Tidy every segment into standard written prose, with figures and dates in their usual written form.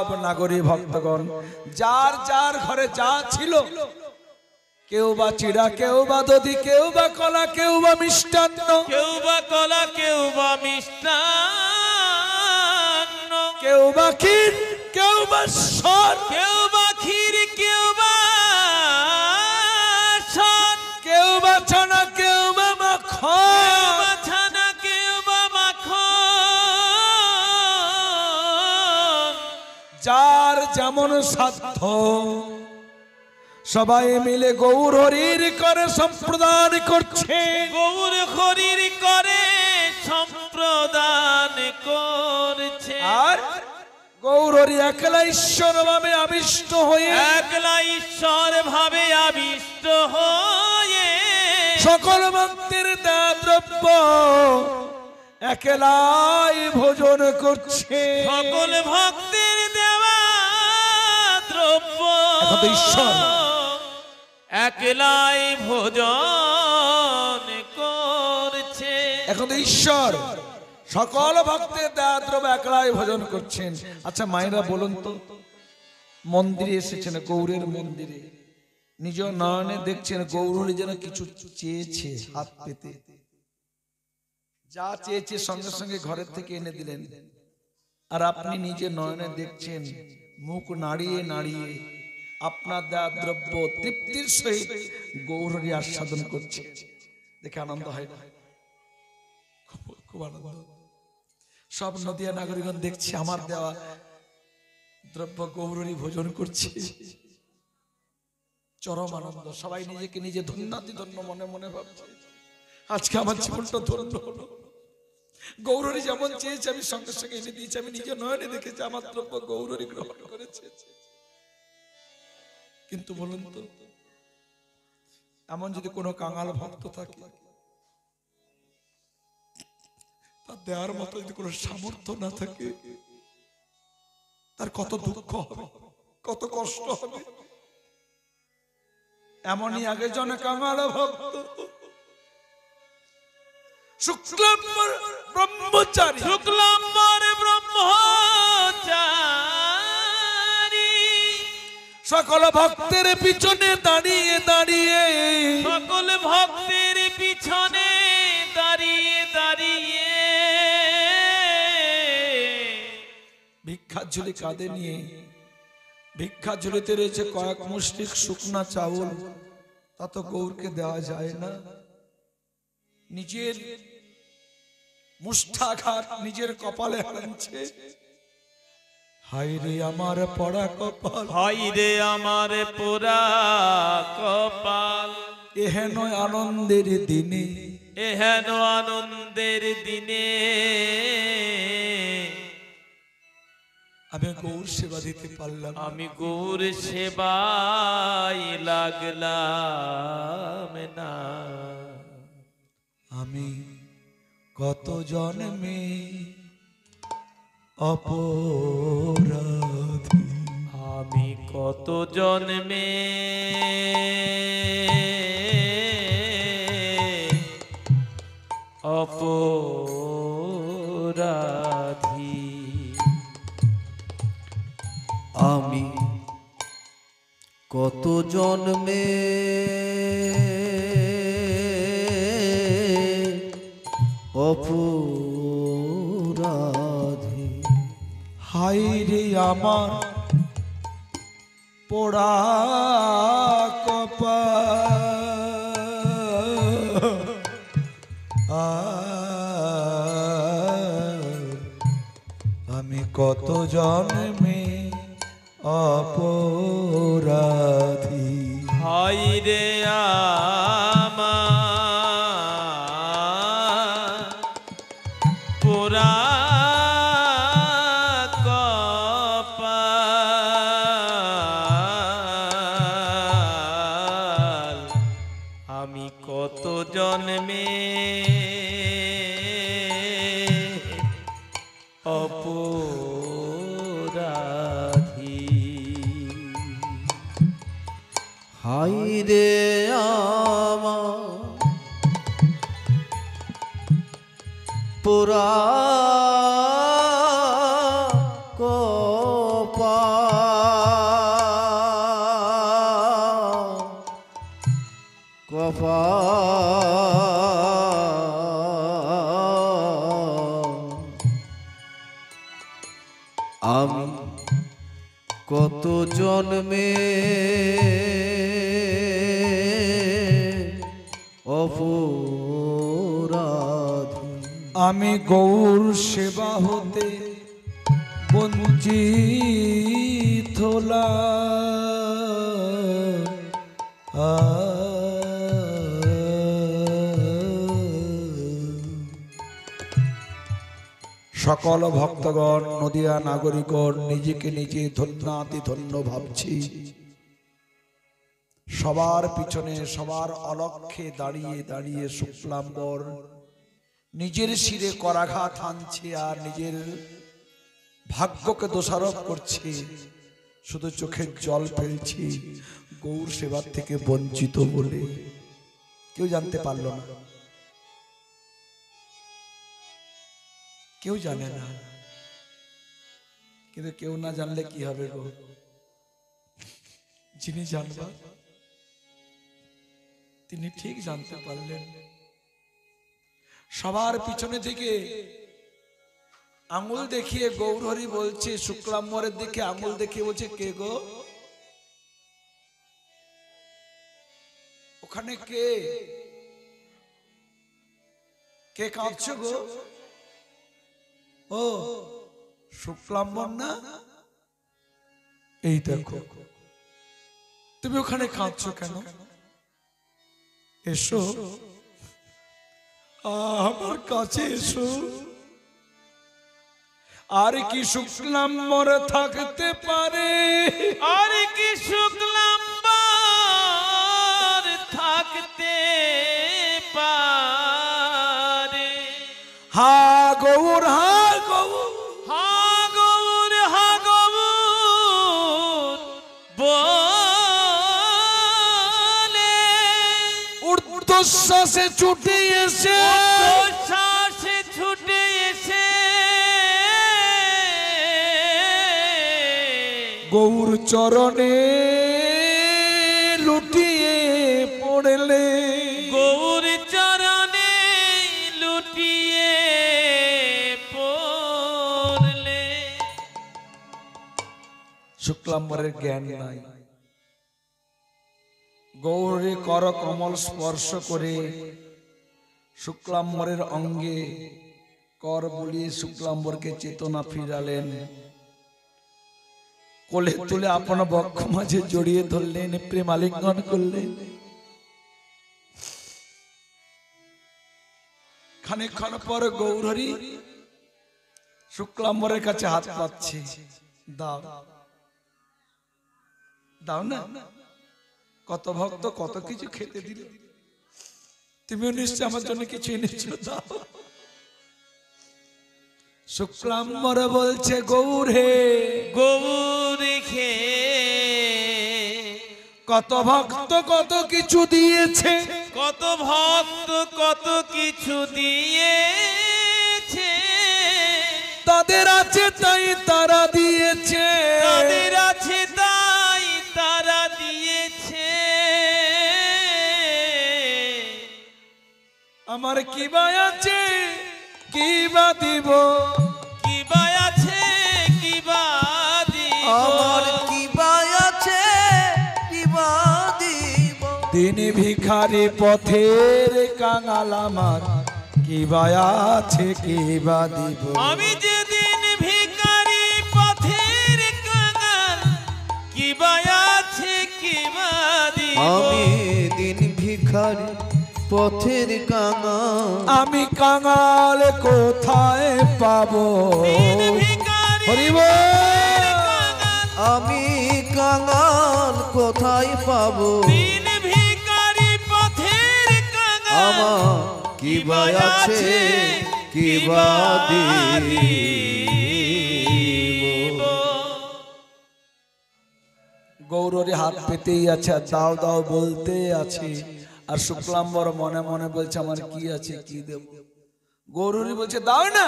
সব নাগরিক ভক্তগণ যার যার ঘরে যা ছিল, কেউ বা চিড়া, কেউ বা দধি, কেউ বা কলা, কেউ বা মিষ্টান্ন, কেউ বা কলা, কেউ বা মিষ্টান্ন, কেউ বা ক্ষীর, কেউ বা সর, কেউ বা ক্ষীর, কেউ বা সর, কেউ বা ছানা, কেউ বা কেউ মাখন, বা ছানা, কেউ বা মাখন, যার যেমন সাধ্য সবাই মিলে গৌর হরির করে সম্প্রদান করছে। গৌর হরির করে সম্প্রদান করছে। আর গৌর হরি একলা ঈশ্বর ভাবে আবিষ্ট হয়ে, একলা ঈশ্বর ভাবে আবিষ্ট হয়ে সকল ভক্তের দেয়া দ্রব্য একলাই ভোজন করছে। সকল ভক্তের দেওয়া দ্রব্য এখন তো ঈশ্বর একলাই ভোজন করছে। এখন তো ঈশ্বর সকল ভক্তের দেয়া দ্রব্য একলাই ভোজন করছেন। আচ্ছা মায়েরা বলুন তো, মন্দিরে এসেছেন, গৌরের মন্দিরে, নিজ নয়নে দেখছেন গৌরী যেন কিছু চেয়েছে, হাত পেতে যা চেয়েছে সঙ্গে সঙ্গে ঘরের থেকে এনে দিলেন, আর আপনি নিজে নয়নে দেখছেন মুখ নাড়িয়ে নাড়িয়ে আপনার দেয়া দ্রব্য তৃপ্তির সহিত গৌরী আস্বাদন করছে। দেখে আনন্দ হয় না? খুব আনন্দ। সব নদিয়া নাগরিকগণ দেখছি আমার দেওয়া দ্রব্য গৌরী ভোজন করছে, চরম আনন্দ। সবাই নিজেকে নিজে ধন্যাতি ধন্য মনে মনে ভাবছে, আজকে আমার জীবনটা ধন্য হলো। গৌরী যেমন চেয়েছে আমি সঙ্গে সঙ্গে এনে দিয়েছি, আমি নিজে নয়নে দেখেছি আমার দ্রব্য গৌরী গ্রহণ করেছে। কিন্তু বলুন তো, এমন যদি কোনো কাঙাল ভক্ত থাকে, তার দেওয়ার মতো যদি কোনো সামর্থ্য না থাকে, তার কত দুঃখ হবে, কত কষ্ট হবে। এমনই আগে জন কাঙাল ভক্ত শুক্লাম্বর ব্রহ্মচারী, শুক্লাম্বর ব্রহ্মচারী সকল ভক্তের পিছনে দাঁড়িয়ে দাঁড়িয়ে, সকল ভক্তের পিছনে দাঁড়িয়ে দাঁড়িয়ে ভিক্ষার ঝুলি কাঁধে নিয়ে, ভিক্ষার ঝুলিতে রয়েছে কয়েক মুষ্টিক শুকনা চাউল, তা তো গৌরকে দেওয়া যায় না। নিজের মুষ্ঠাঘাত নিজের কপালে আনছে, হায় রে আমার পড়া কপাল, হায় রে আমার পোড়া কপাল, এহেন আনন্দের দিনে, এহেন আনন্দের দিনে আমি গৌর সেবা দিতে পারলাম, আমি গৌর সেবায় লাগলাম না। আমি কত জন্মে অপরাধী, আমি কত জন্মে অপরাধী, আমি কত জন্মে অপরাধী, হায় রে আমার পোড়া কপাল, আমি কত জন্মে অপরাধী, হায় রে আমার পোড়া কপাল, আমি কত জন্মে অপরাধী। হায় রে আমার পোড়া কপাল, আমি কত জন্মে অপরাধী, আমি গৌর সেবা হতে বঞ্চিত হলাম। সকল ভক্তগণ, নদিয়া নাগরিকগণ, নিজেকে নিজে ধন্যাতি ধন্য ভাবছি। সবার পিছনে, সবার অলক্ষ্যে দাঁড়িয়ে দাঁড়িয়ে শুক্লাম্বর নিজের শিরে করাঘাত হানছে আর নিজের ভাগ্যকে দোষারোপ করছে। শুধু চোখের জল ফেলছি গৌর সেবার থেকে বঞ্চিত বলে। কেউ জানতে পারল না, কেউ জানে না। কিন্তু কেউ না জানলে কি হবে গো? যিনি জানবেন তিনি ঠিক জানতে পারলেন। সবার পিছনে থেকে আঙুল দেখিয়ে গৌরহরি বলছে, শুক্লাম্বরের দিকে আঙুল দেখিয়ে বলছে, কে গো ওখানে? কে কে কাঁদছো গো? ও শুক্লাম্বর না? এই দেখো, তুমি ওখানে কাঁদছো কেন? এসো আমার কাছে এসো। আর কি শুক্লাম্বর থাকতে পারে? আর কি শুক্লাম্বর থাকতে পারে? হা গৌর, হা গৌর, হা গৌর, হা গৌর বলে ঊর্ধ্বশ্বাসে ছুটে এসে, শ্বাসে ছুটে এসে গৌর চরণে লুটিয়ে পড়লে। গৌর চরণে লুটিয়ে পড়লে। শুক্লাম্বরের জ্ঞান নাই। গৌরের কর কমল স্পর্শ করে শুক্লাম্বরের অঙ্গে কর বুলিয়ে শুক্লাম্বরকে চেতনা ফিরালেন। কোলে তুলে আপন বক্ষ মাঝে জড়িয়ে ধরলেন, প্রেম আলিঙ্গন করলেন। খানিকক্ষণ পর গৌরহরি শুক্লাম্বরের কাছে হাত পাচ্ছে, দাও দাও না। কত ভক্ত কত কিছু খেতে দিলে, তুমিও নিশ্চয় আমার জন্য কিছু এনেছো, দাও। শুক্লাম্বর বলছে, গৌর হে, গৌর খে কত ভক্ত কত কিছু দিয়েছে, কত ভক্ত কত কিছু দিয়েছে। তাদের আছে তাই তারা দিয়েছে, তাদের আছে তাই তারা দিয়েছে। আমার কি বা আছে কি বা দিব, কি বা আছে কি বা দিব। আমার কি বা আছে কি বা দিব। দিন ভিখারি পথের কাঙাল, আমার কি বা আছে কি বা দিব। আমি যেদিন ভিখারি পথের কাঙাল, কি বা আছে কি বা দিব। আমি দিন ভিখারি পথের কাঙাল, আমি কাঙাল কোথায় পাবো? দিন ভিখারি হরি বল। কাঙাল, আমি কাঙাল কোথায় পাবো? দিন ভিখারি পথের কাঙাল, আমার কি বা আছে কি বা দিব। গৌররে হাত পেতেই আছে, আর দাও দাও বলতে আছে। আর শুক্লাম্বর মনে মনে বলছে, আমার কি আছে কি দেব। গৌরী বলছে, দাও না।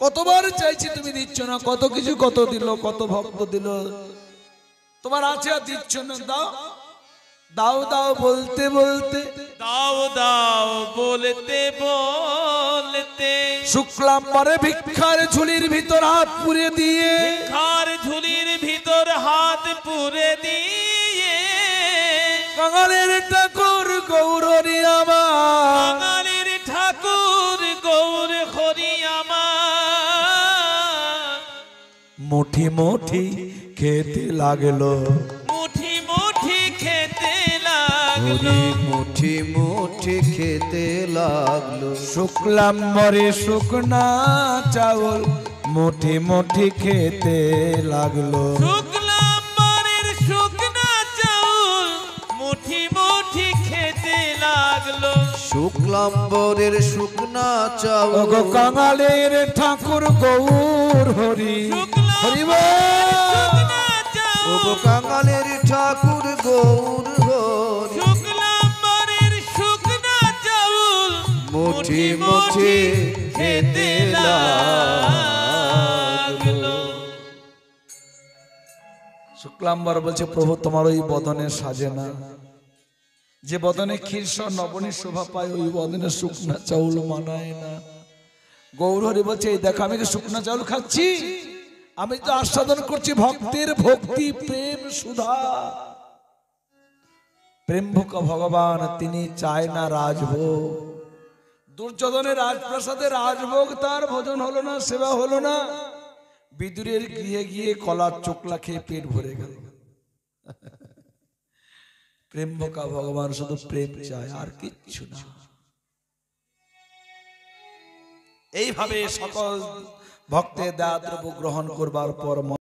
কতবার চাইছি তুমি দিচ্ছ না, কত কিছু কত দিল, কত ভক্ত দিল, তোমার আছে আর দিচ্ছ না, দাও দাও দাও বলতে বলতে দাও দাও বলতে বলতে শুক্লাম্বরে ভিক্ষার ঝুলির ভিতর হাত পুরে দিয়ে খার ঝুলির ভিতর হাত পুরে দিয়ে কাঙালের ঠাকুর গৌরী আমার বাঙালির ঠাকুর গৌর হরি আমার মুঠি মুঠি খেতে লাগলো মুঠি মুঠি খেতে লাগলো হরি মুঠি মুঠি খেতে লাগলো শুক্লাম্বরে শুকনা চাউল মুঠি মুঠি খেতে লাগলো শুক্লাম্বরের শুকনা চাউল মুঠি মুঠি খেতে লাগলো শুক্লাম্বরের শুকনা চাউল ওগো কাঙালের ঠাকুর গৌর হরি হরি বল। শুকনা চাউল ওগো কাঙালের ঠাকুর গৌর হরি শুক্লাম্বরের শুকনা চাউল মুঠি মুঠি খেতে লাগলো শুক্লাম্বর বলছে প্রভু তোমার ওই বদনে সাজে না, যে বদনে ক্ষীরসর নবনীর শোভা পায় ওই বদনে শুকনা চাউল মানায় না। গৌরহরি বলছে এই দেখো আমি কি শুকনা চাউল খাচ্ছি, আমি তো আস্বাদন করছি ভক্তের ভক্তি প্রেম সুধা। প্রেম ভোকা ভগবান তিনি চায় না রাজভোগ। দুর্যোধনের রাজপ্রাসাদে রাজভোগ তার ভোজন হলো না, সেবা হলো না। বিদুরের গৃহে গিয়ে কলার চোকলা খেয়ে পেট ভরে গেল। প্রেম ভোকা ভগবান শুধু প্রেম চায় আর কিচ্ছু না। এইভাবে সকল ভক্তের দাদ্রব্য গ্রহণ করবার পর